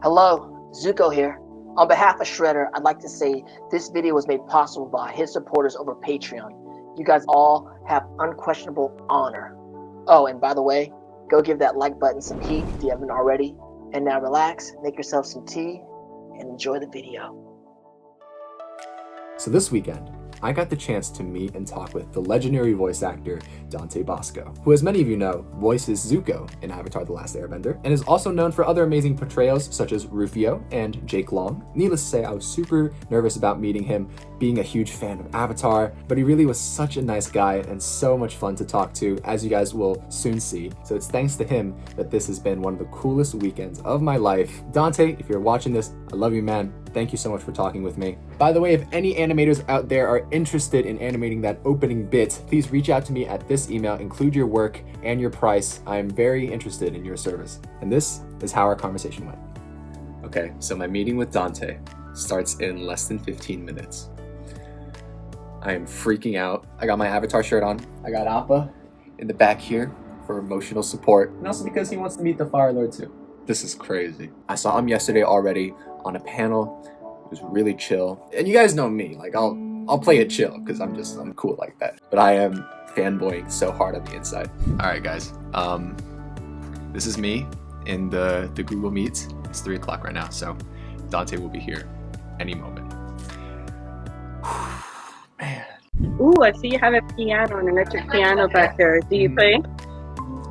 Hello, Zuko here. On behalf of Shredder, I'd like to say this video was made possible by his supporters over Patreon. You guys all have unquestionable honor. Oh, and by the way, go give that like button some heat if you haven't already. And now relax, make yourself some tea, and enjoy the video. So this weekend, I got the chance to meet and talk with the legendary voice actor Dante Basco, who, as many of you know, voices Zuko in Avatar: The Last Airbender, and is also known for other amazing portrayals such as Rufio and Jake Long. Needless to say, I was super nervous about meeting him, being a huge fan of Avatar, but he really was such a nice guy and so much fun to talk to, as you guys will soon see. So it's thanks to him that this has been one of the coolest weekends of my life. Dante, if you're watching this, I love you, man. Thank you so much for talking with me. By the way, if any animators out there are interested in animating that opening bit, please reach out to me at this email, include your work and your price. I am very interested in your service. And this is how our conversation went. Okay, so my meeting with Dante starts in less than 15 minutes. I am freaking out. I got my Avatar shirt on. I got Appa in the back here for emotional support, and also because he wants to meet the Fire Lord too. This is crazy. I saw him yesterday already on a panel. It was really chill. And you guys know me, like I'll play it chill because I'm cool like that. But I am fanboying so hard on the inside. All right, guys. This is me in the Google Meet. It's 3 o'clock right now, so Dante will be here any moment. Man. Ooh, I see you have a piano, an electric piano back there. Do you play?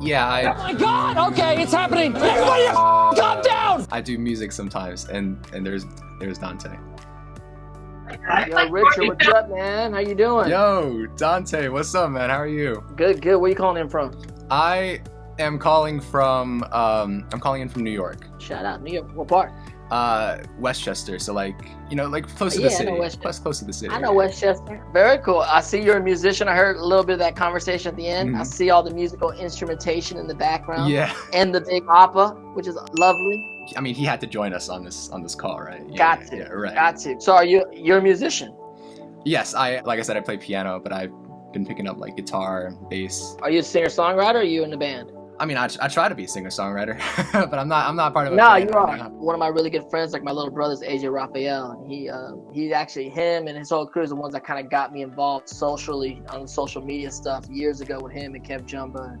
Yeah, Oh my god! Okay, it's happening! Everybody calm down! I do music sometimes, and there's Dante. Yo, Richard, what's up, man? How you doing? Yo, Dante, what's up, man? How are you? Good. Where you calling in from? I am calling from I'm calling in from New York. Shout out, New York. What part? Westchester, so like close to Yeah, the I know city. Westchester. Close to the city. I know Westchester. Very cool. I see you're a musician. I heard a little bit of that conversation at the end. Mhm. I see all the musical instrumentation in the background. Yeah. And the big Appa, which is lovely. I mean, he had to join us on this call, right? Got to. Yeah, right. Got to. So you're a musician? Yes, like I said, I play piano, but I've been picking up like guitar, bass. Are you a singer-songwriter or are you in the band? I mean, I try to be a singer-songwriter, but I'm not part of a No, band you right are. now. One of my really good friends, like my little brother's AJ Raphael, and he's actually, him and his whole crew is the ones that kind of got me involved socially on social media stuff years ago with him and Kev Jumba and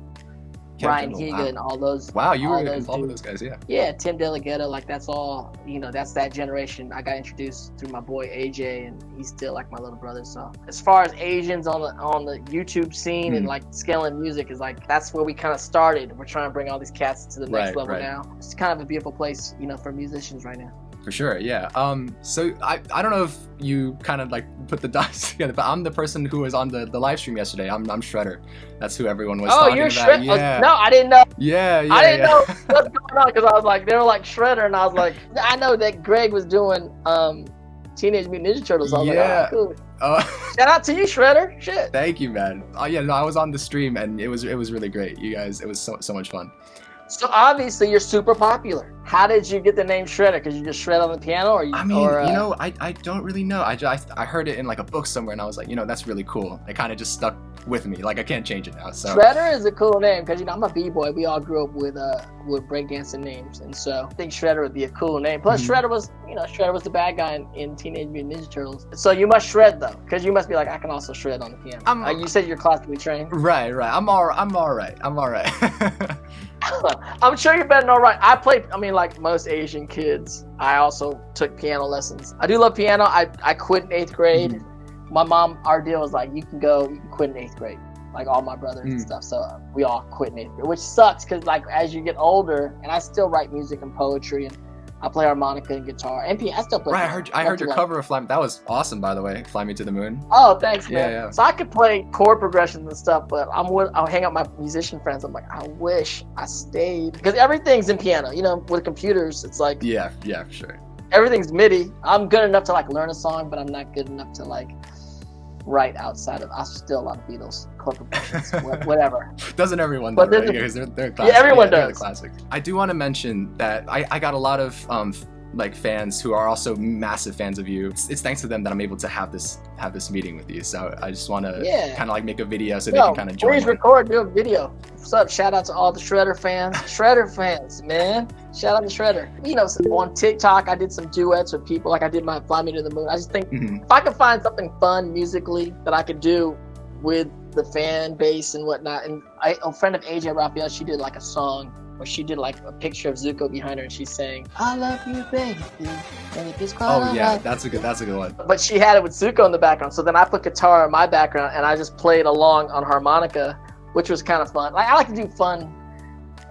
Brian Jumbo, Higa wow. and all those. Wow, you were all those involved with dudes. those guys, yeah. Yeah, Tim DeLaGhetto, like that's all, that's that generation. I got introduced through my boy AJ, and he's still like my little brother. So as far as Asians on the YouTube scene and like scaling music is like, that's where we kind of started. We're trying to bring all these cats to the next level now. It's kind of a beautiful place, for musicians right now. For sure, yeah. So I don't know if you kind of like put the dots together, but I'm the person who was on the live stream yesterday. I'm Shredder. That's who everyone was talking you're about. Shredder? Yeah. No, I didn't know. Yeah. I didn't know what's going on because I was like, they were like Shredder, and I was like, I know that Greg was doing Teenage Mutant Ninja Turtles. So I was like, oh, cool. Shout out to you, Shredder. Shit. Thank you, man. Oh yeah, no, I was on the stream and it was really great. You guys, it was so much fun. So obviously you're super popular. How did you get the name Shredder? Because you just shred on the piano, or you? I mean, I don't really know. I heard it in like a book somewhere, and I was like, that's really cool. It kind of just stuck with me. Like I can't change it now. So Shredder is a cool name because I'm a b-boy. We all grew up with breakdancing names, and so I think Shredder would be a cool name. Plus, Shredder was the bad guy in Teenage Mutant Ninja Turtles. So you must shred though, because you must be like, I can also shred on the piano. You said you're classically trained. Right. I'm all right. I'm sure you're better than all right. Like most Asian kids, I also took piano lessons. I do love piano. I quit in 8th grade. My mom, our deal was like, you can quit in 8th grade. Like all my brothers and stuff. So we all quit in 8th grade, which sucks because like as you get older, and I still write music and poetry, and I play harmonica and guitar and piano. I still play. Right, I heard your cover of Fly Me. That was awesome, by the way. Fly Me to the Moon. Oh, thanks, man. Yeah. So I could play chord progressions and stuff, but I'll hang out with my musician friends. I'm like, I wish I stayed because everything's in piano. With computers, it's like yeah, for sure. Everything's MIDI. I'm good enough to like learn a song, but I'm not good enough to like write outside of. I still a lot of Beatles chord progressions, whatever. Doesn't everyone? But because they're classic. Yeah, everyone does. They're classic. I do want to mention that I got a lot of like fans who are also massive fans of you. It's thanks to them that I'm able to have this meeting with you. So I just want to kind of like make a video so they can kind of join. Please record, do a video. What's up? Shout out to all the Shredder fans. Shredder fans, man. Shout out to Shredder. You know, on TikTok, I did some duets with people. Like I did my Fly Me to the Moon. I just think if I could find something fun musically that I could do with the fan base and whatnot. And a friend of AJ Raphael, she did like a song where she did like a picture of Zuko behind her and she's saying, "I love you, baby." And if it's that's a good one. But she had it with Zuko in the background. So then I put guitar in my background and I just played along on harmonica, which was kind of fun. Like I like to do fun.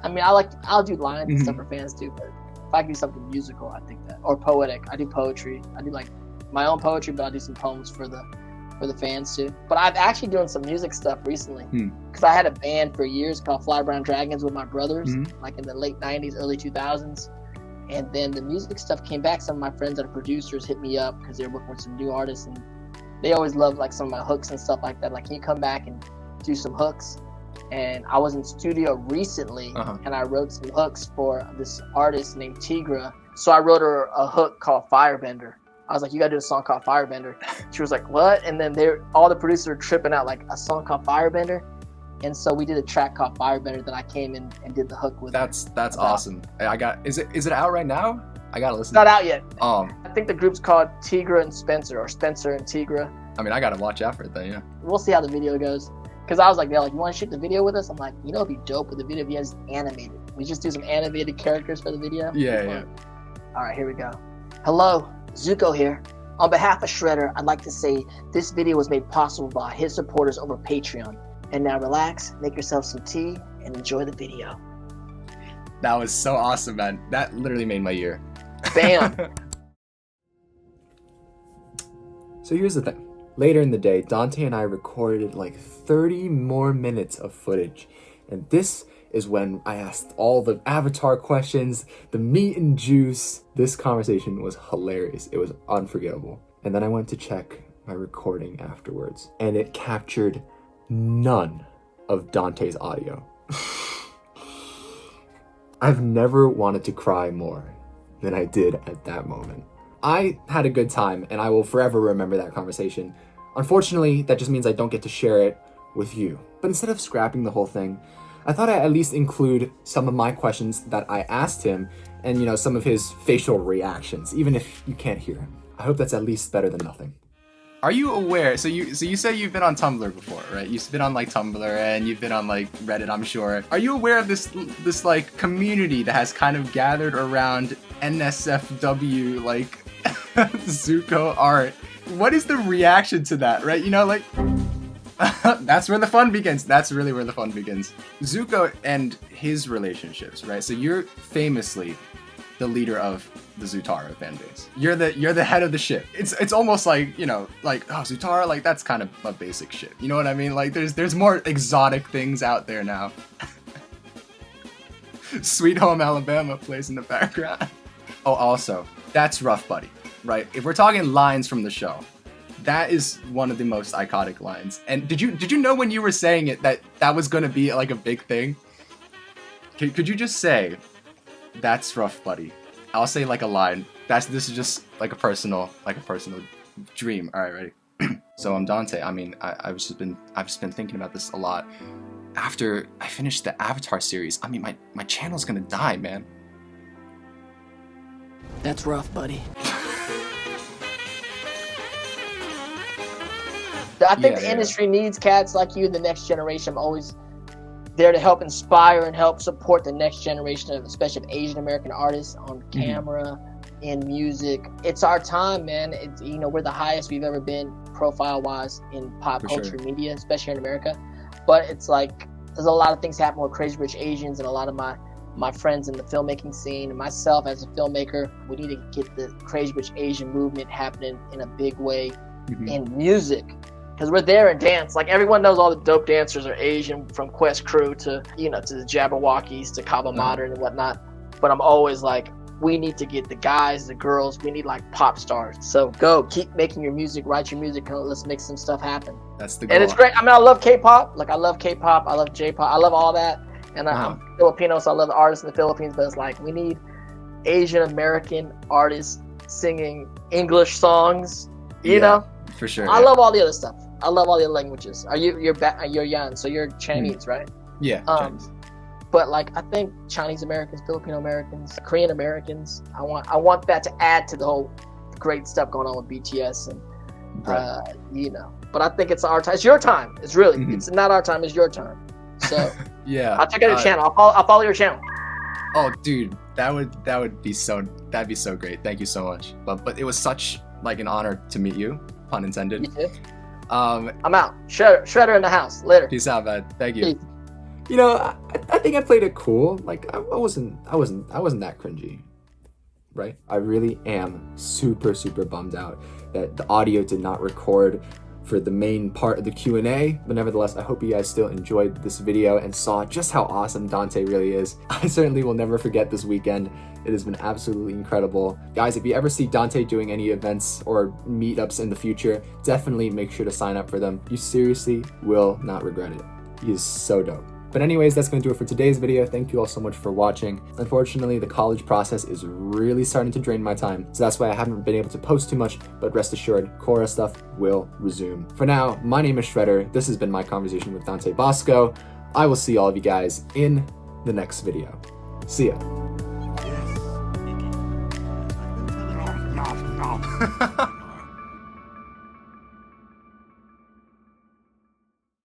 I mean, I'll do lines and stuff for fans too, but if I can do something musical, I think that, or poetic. I do poetry. I do like my own poetry, but I do some poems for the fans too. But I've actually doing some music stuff recently because I had a band for years called Fly Brown Dragons with my brothers, like in the late 90s, early 2000s. And then the music stuff came back. Some of my friends that are producers hit me up because they're working with some new artists and they always love like some of my hooks and stuff like that. Like, can you come back and do some hooks? And I was in studio recently and I wrote some hooks for this artist named Tigra. So I wrote her a hook called Firebender. I was like, you gotta do a song called Firebender. She was like, what? And then all the producers were tripping out, like, a song called Firebender. And so we did a track called Firebender that I came in and did the hook with. That's awesome. Is it out right now? I gotta listen. It's not out yet. I think the group's called Tigra and Spencer, or Spencer and Tigra. I mean, I gotta watch out for it then, yeah. We'll see how the video goes. Because I was like, they're like, you want to shoot the video with us? I'm like, you know, it'd be dope with the video if you guys animated. We just do some animated characters for the video. Yeah. All right, here we go. Hello, Zuko here. On behalf of Shredder, I'd like to say this video was made possible by his supporters over Patreon. And now relax, make yourself some tea, and enjoy the video. That was so awesome, man. That literally made my year. Bam! So here's the thing. Later in the day, Dante and I recorded like 30 more minutes of footage. And this is when I asked all the Avatar questions, the meat and juice. This conversation was hilarious. It was unforgettable. And then I went to check my recording afterwards, and it captured none of Dante's audio. I've never wanted to cry more than I did at that moment. I had a good time, and I will forever remember that conversation. Unfortunately, that just means I don't get to share it with you. But instead of scrapping the whole thing, I thought I'd at least include some of my questions that I asked him and, you know, some of his facial reactions, even if you can't hear him. I hope that's at least better than nothing. Are you aware, so you say you've been on Tumblr before, right? You've been on like Tumblr and you've been on like Reddit, I'm sure. Are you aware of this like community that has kind of gathered around NSFW like Zuko art? What is the reaction to that, right? You know, like that's where the fun begins. That's really where the fun begins. Zuko and his relationships, right? So you're famously the leader of the Zutara fan base. You're the head of the ship. It's almost like, you know, like, oh, Zutara, like that's kind of a basic ship. You know what I mean? Like there's more exotic things out there now. Sweet Home Alabama plays in the background. Oh, also, that's Rough Buddy, right? If we're talking lines from the show, that is one of the most iconic lines. And did you know when you were saying it that was gonna be like a big thing? Could you just say, that's Rough Buddy? I'll say like a line. This is just like a personal dream. All right, ready? So I'm Dante. I mean, I've just been thinking about this a lot. After I finished the Avatar series, I mean, my channel's gonna die, man. That's rough, buddy. I think the industry needs cats like you, the next generation. I'm always there to help inspire and help support the next generation of, especially of Asian American artists on camera, in music. It's our time, man. It's, you know, we're the highest we've ever been profile-wise in pop culture media, especially in America. But it's like there's a lot of things happening with Crazy Rich Asians, and a lot of my friends in the filmmaking scene and myself as a filmmaker, we need to get the Crazy Rich Asian movement happening in a big way in music. Because we're there in dance. Like, everyone knows all the dope dancers are Asian, from Quest Crew to, you know, to the Jabberwockies to Kaba Modern and whatnot. But I'm always like, we need to get the guys, the girls, we need like pop stars. So go, keep making your music, write your music, let's make some stuff happen. That's the goal. And it's great. I mean, I love K-pop. Like, I love K-pop, I love J-pop, I love all that. And I'm Filipino, so I love the artists in the Philippines. But it's like, we need Asian American artists singing English songs. You Yeah, know, for sure. I love all the other stuff. I love all the other languages. You're Yan, so you're Chinese, right? Yeah. Chinese. But like, I think Chinese Americans, Filipino Americans, Korean Americans, I want that to add to the whole great stuff going on with BTS and Right. you know. But I think it's our time. It's your time. It's really. Mhm. It's not our time. It's your time. So Yeah. I'll check out your channel. I'll follow your channel. Oh, dude, that'd be so great. Thank you so much. But it was such like an honor to meet you, pun intended. You too. I'm out. Shredder in the house. Later. Peace out, man. Thank you. Peace. You know, I think I played it cool. Like I wasn't that cringy, right? I really am super bummed out that the audio did not record for the main part of the Q&A, but nevertheless, I hope you guys still enjoyed this video and saw just how awesome Dante really is. I certainly will never forget this weekend. It has been absolutely incredible. Guys, if you ever see Dante doing any events or meetups in the future, definitely make sure to sign up for them. You seriously will not regret it. He is so dope. But anyways, that's going to do it for today's video. Thank you all so much for watching. Unfortunately, the college process is really starting to drain my time, so that's why I haven't been able to post too much, but rest assured, Korra stuff will resume. For now, my name is Shredder. This has been my conversation with Dante Bosco. I will see all of you guys in the next video. See ya. No.